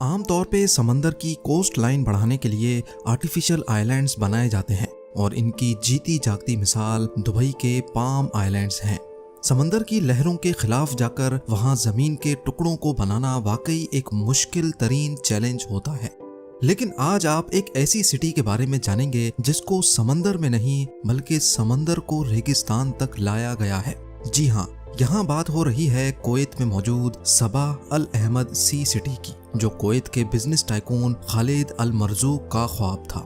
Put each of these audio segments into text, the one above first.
आमतौर पे समंदर की कोस्ट लाइन बढ़ाने के लिए आर्टिफिशियल आइलैंड्स बनाए जाते हैं और इनकी जीती जागती मिसाल दुबई के पाम आइलैंड्स हैं। समंदर की लहरों के खिलाफ जाकर वहां जमीन के टुकड़ों को बनाना वाकई एक मुश्किल तरीन चैलेंज होता है। लेकिन आज आप एक ऐसी सिटी के बारे में जानेंगे जिसको समंदर में नहीं बल्कि समंदर को रेगिस्तान तक लाया गया है। जी हाँ, यहाँ बात हो रही है कुवैत में मौजूद सबाह अल अहमद सी सिटी की, जो कुवैत के बिजनेस टाइकून खालिद अल मरजूक का ख्वाब था।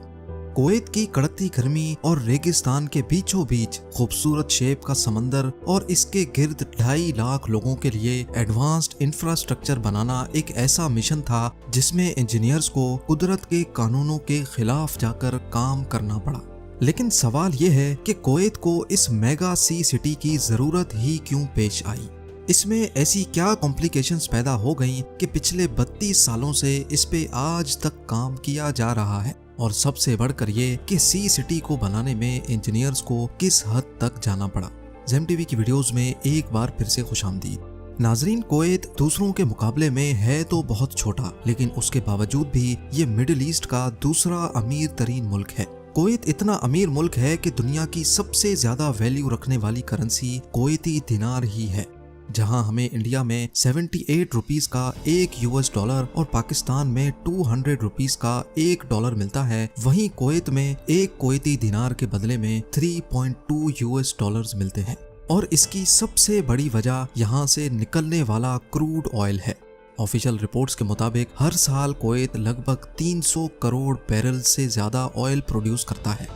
कुवैत की कड़कती गर्मी और रेगिस्तान के बीचों बीच खूबसूरत शेप का समंदर और इसके गिर्द 2.5 लाख लोगों के लिए एडवांस्ड इंफ्रास्ट्रक्चर बनाना एक ऐसा मिशन था जिसमें इंजीनियर्स को कुदरत के कानूनों के खिलाफ जाकर काम करना पड़ा। लेकिन सवाल यह है कि कुवैत को इस मेगा सी सिटी की जरूरत ही क्यों पेश आई। इसमें ऐसी क्या कॉम्प्लिकेशंस पैदा हो गईं कि पिछले 32 सालों से इस पे आज तक काम किया जा रहा है, और सबसे बढ़कर ये कि सी सिटी को बनाने में इंजीनियर्स को किस हद तक जाना पड़ा। ज़ेम टीवी की वीडियोस में एक बार फिर से खुशामदीद। नाजरीन, कुवैत दूसरों के मुकाबले में है तो बहुत छोटा, लेकिन उसके बावजूद भी ये मिडिल ईस्ट का दूसरा अमीर तरीन मुल्क है। कुवैत इतना अमीर मुल्क है कि दुनिया की सबसे ज्यादा वैल्यू रखने वाली करेंसी कुवैती दिनार ही है। जहां हमें इंडिया में 78 रुपीस का $1 और पाकिस्तान में 200 रुपीस का $1 मिलता है, वहीं कुवैत में एक कुवैती दिनार के बदले में $3.2 मिलते हैं। और इसकी सबसे बड़ी वजह यहाँ से निकलने वाला क्रूड ऑयल है। ऑफिशियल रिपोर्ट्स के मुताबिक हर साल कुवैत लगभग 300 करोड़ बैरल से ज्यादा ऑयल प्रोड्यूस करता है।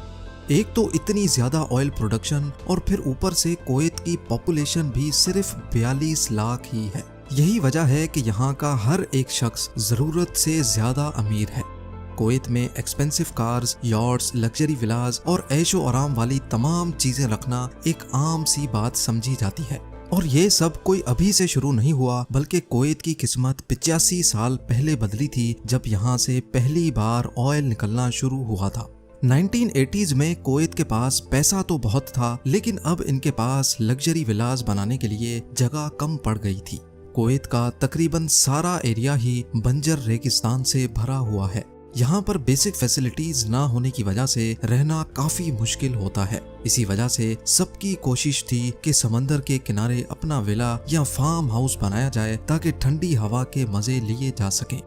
एक तो इतनी ज्यादा ऑयल प्रोडक्शन और फिर ऊपर से कुवैत की पॉपुलेशन भी सिर्फ 42 लाख ही है। यही वजह है कि यहाँ का हर एक शख्स जरूरत से ज्यादा अमीर है। कुवैत में एक्सपेंसिव कार्स, यॉट्स, लग्जरी विलास और ऐशो आराम वाली तमाम चीजें रखना एक आम सी बात समझी जाती है। और ये सब कोई अभी से शुरू नहीं हुआ, बल्कि कुवैत की किस्मत 85 साल पहले बदली थी, जब यहाँ से पहली बार ऑयल निकलना शुरू हुआ था। 1980s में कुवैत के पास पैसा तो बहुत था, लेकिन अब इनके पास लग्जरी विलास बनाने के लिए जगह कम पड़ गई थी। कुवैत का तकरीबन सारा एरिया ही बंजर रेगिस्तान से भरा हुआ है। यहाँ पर बेसिक फैसिलिटीज ना होने की वजह से रहना काफी मुश्किल होता है। इसी वजह से सबकी कोशिश थी कि समंदर के किनारे अपना विला या फार्म हाउस बनाया जाए ताकि ठंडी हवा के मजे लिए जा सकें।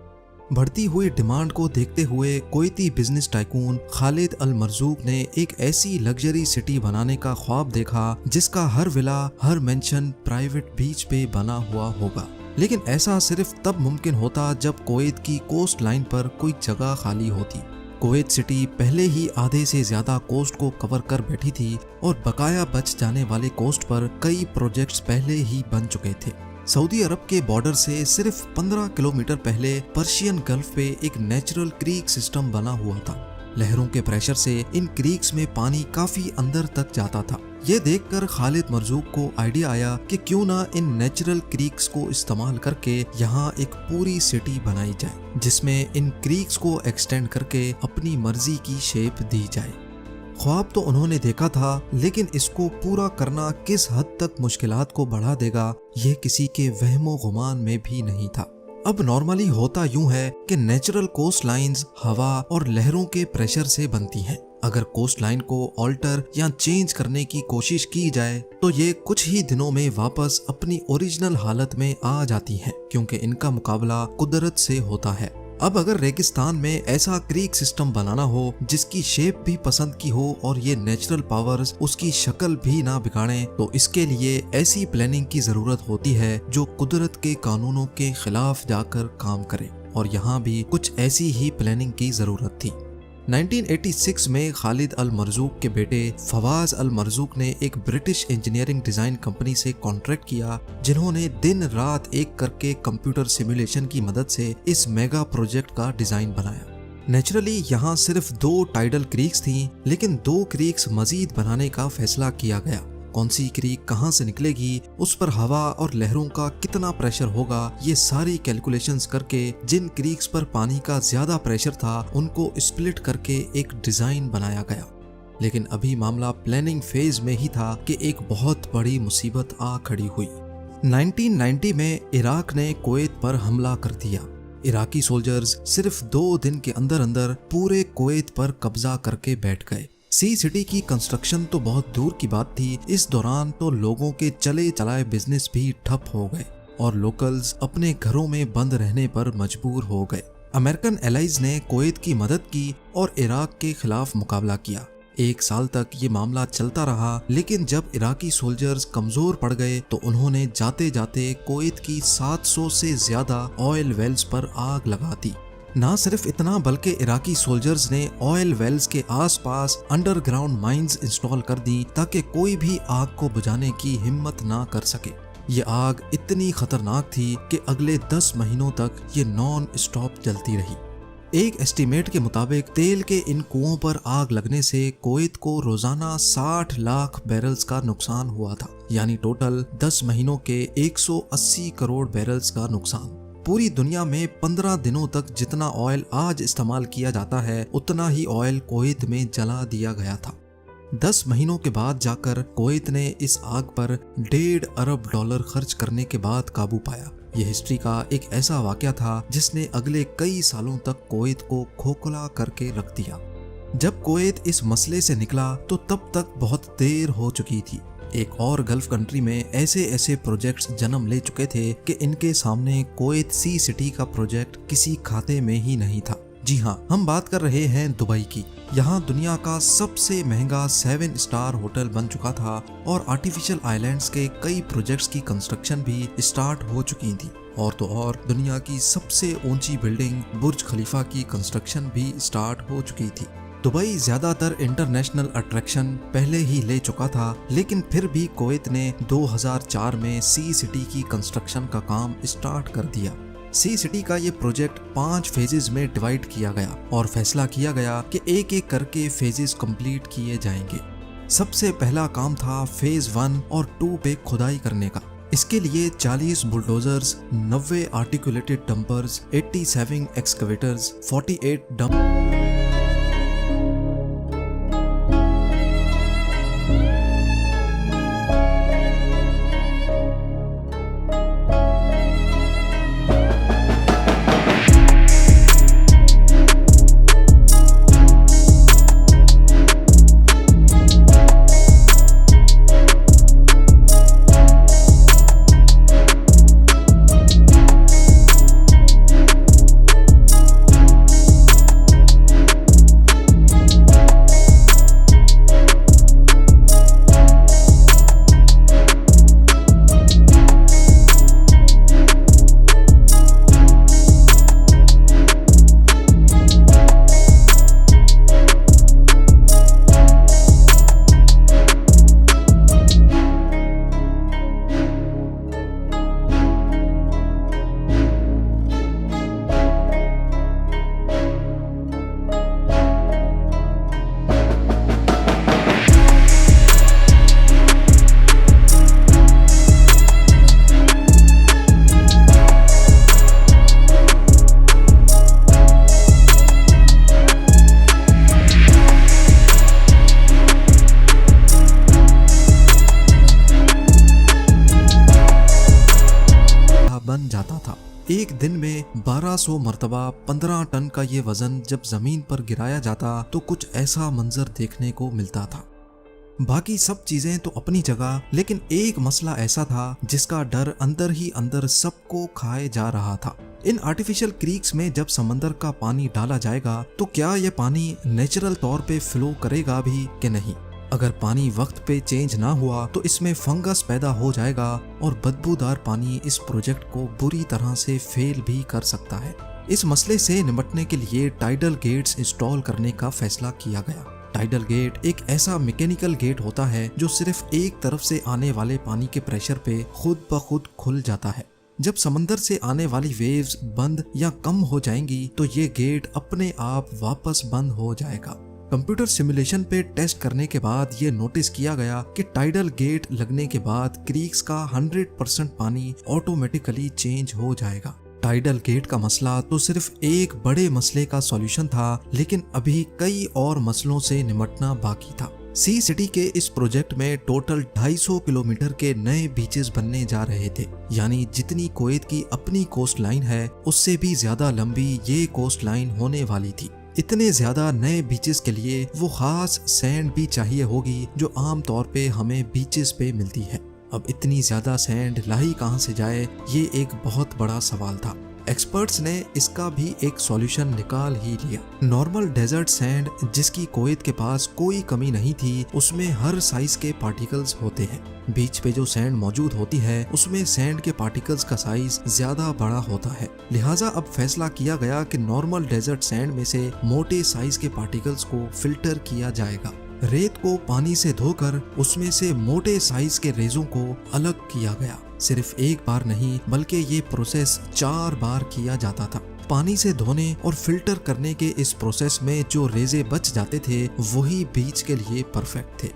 बढ़ती हुई डिमांड को देखते हुए कुवैती बिजनेस टाइकून खालिद अल मरजूक ने एक ऐसी लग्जरी सिटी बनाने का ख्वाब देखा जिसका हर विला, हर मेंशन प्राइवेट बीच पे बना हुआ होगा। लेकिन ऐसा सिर्फ तब मुमकिन होता जब कुवैत की कोस्ट लाइन पर कोई जगह खाली होती। कुवैत सिटी पहले ही आधे से ज्यादा कोस्ट को कवर कर बैठी थी और बकाया बच जाने वाले कोस्ट पर कई प्रोजेक्ट्स पहले ही बन चुके थे। सऊदी अरब के बॉर्डर से सिर्फ 15 किलोमीटर पहले पर्शियन गल्फ पे एक नेचुरल क्रीक सिस्टम बना हुआ था। लहरों के प्रेशर से इन क्रीक्स में पानी काफी अंदर तक जाता था। ये देखकर खालिद मरजूक को आइडिया आया कि क्यों ना इन नेचुरल क्रीक्स को इस्तेमाल करके यहाँ एक पूरी सिटी बनाई जाए, जिसमें इन क्रीक्स को एक्सटेंड करके अपनी मर्जी की शेप दी जाए। ख्वाब तो उन्होंने देखा था, लेकिन इसको पूरा करना किस हद तक मुश्किलात को बढ़ा देगा, ये किसी के वहमो गुमान में भी नहीं था। अब नॉर्मली होता यूं है कि नेचुरल कोस्ट लाइन्स हवा और लहरों के प्रेशर से बनती हैं। अगर कोस्ट लाइन को ऑल्टर या चेंज करने की कोशिश की जाए तो ये कुछ ही दिनों में वापस अपनी ओरिजिनल हालत में आ जाती हैं, क्योंकि इनका मुकाबला कुदरत से होता है। अब अगर रेगिस्तान में ऐसा क्रीक सिस्टम बनाना हो जिसकी शेप भी पसंद की हो और ये नेचुरल पावर्स उसकी शक्ल भी ना बिगाड़ें, तो इसके लिए ऐसी प्लानिंग की जरूरत होती है जो कुदरत के कानूनों के खिलाफ जाकर काम करे, और यहाँ भी कुछ ऐसी ही प्लानिंग की जरूरत थी। 1986 में खालिद अल मरजूक के बेटे फवाज अल मरजूक ने एक ब्रिटिश इंजीनियरिंग डिजाइन कंपनी से कॉन्ट्रैक्ट किया, जिन्होंने दिन रात एक करके कंप्यूटर सिमुलेशन की मदद से इस मेगा प्रोजेक्ट का डिजाइन बनाया। नेचुरली यहाँ सिर्फ 2 टाइडल क्रीक्स थीं, लेकिन 2 क्रीक्स मजीद बनाने का फैसला किया गया। कौन सी क्रीक कहां से निकलेगी, उस पर हवा और लहरों का कितना प्रेशर होगा, ये सारी कैलकुलेशंस करके जिन क्रीक्स पर पानी का ज्यादा प्रेशर था उनको स्प्लिट करके एक डिजाइन बनाया गया। लेकिन अभी मामला प्लानिंग फेज में ही था कि एक बहुत बड़ी मुसीबत आ खड़ी हुई। 1990 में इराक ने कुवैत पर हमला कर दिया। इराकी सोल्जर्स सिर्फ 2 दिन के अंदर अंदर पूरे कुवैत पर कब्जा करके बैठ गए। सी सिटी की कंस्ट्रक्शन तो बहुत दूर की बात थी, इस दौरान तो लोगों के चले चलाए बिजनेस भी ठप हो गए और लोकल्स अपने घरों में बंद रहने पर मजबूर हो गए। अमेरिकन एलाइज ने कुवैत की मदद की और इराक के खिलाफ मुकाबला किया। 1 साल तक ये मामला चलता रहा, लेकिन जब इराकी सोल्जर्स कमजोर पड़ गए तो उन्होंने जाते जाते कुवैत की 700 से ज्यादा ऑयल वेल्स पर आग लगा दी। ना सिर्फ इतना, बल्कि इराकी सोल्जर्स ने ऑयल वेल्स के आसपास अंडरग्राउंड माइंस इंस्टॉल कर दी ताकि कोई भी आग को बुझाने की हिम्मत ना कर सके। ये आग इतनी खतरनाक थी कि अगले 10 महीनों तक ये नॉन स्टॉप जलती रही। एक एस्टीमेट के मुताबिक तेल के इन कुओं पर आग लगने से कुवैत को रोजाना 60 लाख बैरल्स का नुकसान हुआ था, यानी टोटल 10 महीनों के 180 करोड़ बैरल्स का नुकसान। पूरी दुनिया में 15 दिनों तक जितना ऑयल आज इस्तेमाल किया जाता है उतना ही ऑयल कुवैत में जला दिया गया था। 10 महीनों के बाद जाकर कुवैत ने इस आग पर $1.5 अरब खर्च करने के बाद काबू पाया। यह हिस्ट्री का एक ऐसा वाकया था जिसने अगले कई सालों तक कुवैत को खोखला करके रख दिया। जब कुवैत इस मसले से निकला तो तब तक बहुत देर हो चुकी थी। एक और गल्फ कंट्री में ऐसे ऐसे प्रोजेक्ट्स जन्म ले चुके थे कि इनके सामने कुवैत सी सिटी का प्रोजेक्ट किसी खाते में ही नहीं था। जी हाँ, हम बात कर रहे हैं दुबई की। यहाँ दुनिया का सबसे महंगा 7 स्टार होटल बन चुका था और आर्टिफिशियल आइलैंड्स के कई प्रोजेक्ट्स की कंस्ट्रक्शन भी स्टार्ट हो चुकी थी। और तो और दुनिया की सबसे ऊंची बिल्डिंग बुर्ज खलीफा की कंस्ट्रक्शन भी स्टार्ट हो चुकी थी। दुबई ज्यादातर इंटरनेशनल अट्रैक्शन पहले ही ले चुका था, लेकिन फिर भी कुवैत ने 2004 में सी सिटी की कंस्ट्रक्शन का काम स्टार्ट कर दिया। सी सिटी का ये प्रोजेक्ट 5 फेजेस में डिवाइड किया गया और फैसला किया गया कि एक एक करके फेजेस कंप्लीट किए जाएंगे। सबसे पहला काम था फेज 1 और 2 पे खुदाई करने का। इसके लिए 40 बुलडोजर्स, 90 आर्टिकुलेटेड डंपर्स, 87 एक्सकवेटर्स, 48 डंप बन जाता था। एक दिन में 1200 मरतबा 15 टन का ये वजन जब जमीन पर गिराया जाता तो कुछ ऐसा मंजर देखने को मिलता था। बाकी सब चीजें तो अपनी जगह, लेकिन एक मसला ऐसा था जिसका डर अंदर ही अंदर सबको खाए जा रहा था। इन आर्टिफिशियल क्रीक्स में जब समंदर का पानी डाला जाएगा तो क्या यह पानी नेचुरल तौर पे फ्लो करेगा भी कि नहीं। अगर पानी वक्त पे चेंज ना हुआ तो इसमें फंगस पैदा हो जाएगा और बदबूदार पानी इस प्रोजेक्ट को बुरी तरह से फेल भी कर सकता है। इस मसले से निपटने के लिए टाइडल गेट्स इंस्टॉल करने का फैसला किया गया। टाइडल गेट एक ऐसा मैकेनिकल गेट होता है जो सिर्फ एक तरफ से आने वाले पानी के प्रेशर पे खुद ब खुद खुल जाता है। जब समंदर से आने वाली वेव्स बंद या कम हो जाएंगी तो ये गेट अपने आप वापस बंद हो जाएगा। कंप्यूटर सिमुलेशन पे टेस्ट करने के बाद ये नोटिस किया गया कि टाइडल गेट लगने के बाद क्रीक्स का 100% पानी ऑटोमेटिकली चेंज हो जाएगा। टाइडल गेट का मसला तो सिर्फ एक बड़े मसले का सॉल्यूशन था, लेकिन अभी कई और मसलों से निपटना बाकी था। सी सिटी के इस प्रोजेक्ट में टोटल 250 किलोमीटर के नए बीचेस बनने जा रहे थे, यानी जितनी कुवैत की अपनी कोस्ट लाइन है उससे भी ज्यादा लंबी ये कोस्ट लाइन होने वाली थी। इतने ज्यादा नए बीचेस के लिए वो खास सैंड भी चाहिए होगी जो आम तौर पे हमें बीचेस पे मिलती है। अब इतनी ज्यादा सैंड लाई कहां से जाए, ये एक बहुत बड़ा सवाल था। एक्सपर्ट्स ने इसका भी एक सॉल्यूशन निकाल ही लिया। नॉर्मल डेजर्ट सैंड जिसकी कुवैत के पास कोई कमी नहीं थी, उसमें हर साइज के पार्टिकल्स होते हैं। बीच पे जो सैंड मौजूद होती है उसमें सैंड के पार्टिकल्स का साइज ज्यादा बड़ा होता है। लिहाजा अब फैसला किया गया कि नॉर्मल डेजर्ट सैंड में से मोटे साइज के पार्टिकल्स को फिल्टर किया जाएगा। रेत को पानी से धोकर उसमें से मोटे साइज के रेजों को अलग किया गया। सिर्फ एक बार नहीं बल्कि ये प्रोसेस 4 बार किया जाता था। पानी से धोने और फिल्टर करने के इस प्रोसेस में जो रेजे बच जाते थे वही बीच के लिए परफेक्ट थे।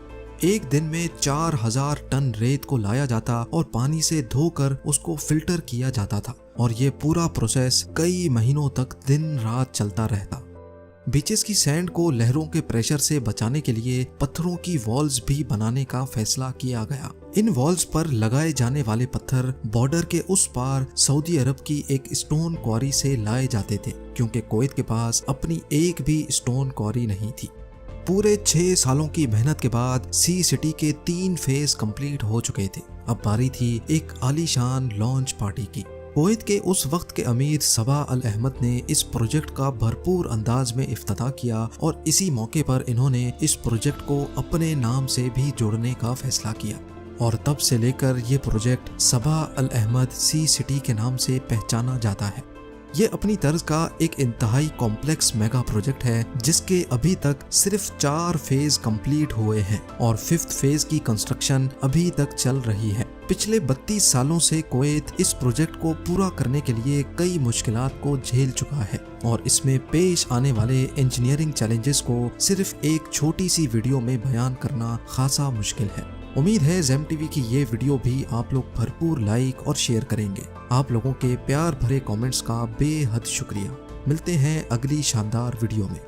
एक दिन में 4000 टन रेत को लाया जाता और पानी से धोकर उसको फिल्टर किया जाता था, और ये पूरा प्रोसेस कई महीनों तक दिन रात चलता रहता। बीचेस की सैंड को लहरों के प्रेशर से बचाने के लिए पत्थरों की वॉल्स भी बनाने का फैसला किया गया। इन वॉल्स पर लगाए जाने वाले पत्थर बॉर्डर के उस पार सऊदी अरब की एक स्टोन क्वारी से लाए जाते थे, क्योंकि कुवैत के पास अपनी एक भी स्टोन क्वारी नहीं थी। पूरे 6 सालों की मेहनत के बाद सी सिटी के 3 फेज कंप्लीट हो चुके थे। अब बारी थी एक आलीशान लॉन्च पार्टी की। कुवैत के उस वक्त के अमीर सबा अल अहमद ने इस प्रोजेक्ट का भरपूर अंदाज में इफ्तिताह किया, और इसी मौके पर इन्होंने इस प्रोजेक्ट को अपने नाम से भी जोड़ने का फैसला किया, और तब से लेकर ये प्रोजेक्ट सबा अल अहमद सी सिटी के नाम से पहचाना जाता है। ये अपनी तर्ज का एक इंतहाई कॉम्प्लेक्स मेगा प्रोजेक्ट है जिसके अभी तक सिर्फ 4 फेज कंप्लीट हुए हैं और 5th फेज की कंस्ट्रक्शन अभी तक चल रही है। पिछले 32 सालों से कुवैत इस प्रोजेक्ट को पूरा करने के लिए कई मुश्किलात को झेल चुका है, और इसमें पेश आने वाले इंजीनियरिंग चैलेंजेस को सिर्फ एक छोटी सी वीडियो में बयान करना खासा मुश्किल है। उम्मीद है ज़ेम टीवी की ये वीडियो भी आप लोग भरपूर लाइक और शेयर करेंगे। आप लोगों के प्यार भरे कमेंट्स का बेहद शुक्रिया। मिलते हैं अगली शानदार वीडियो में।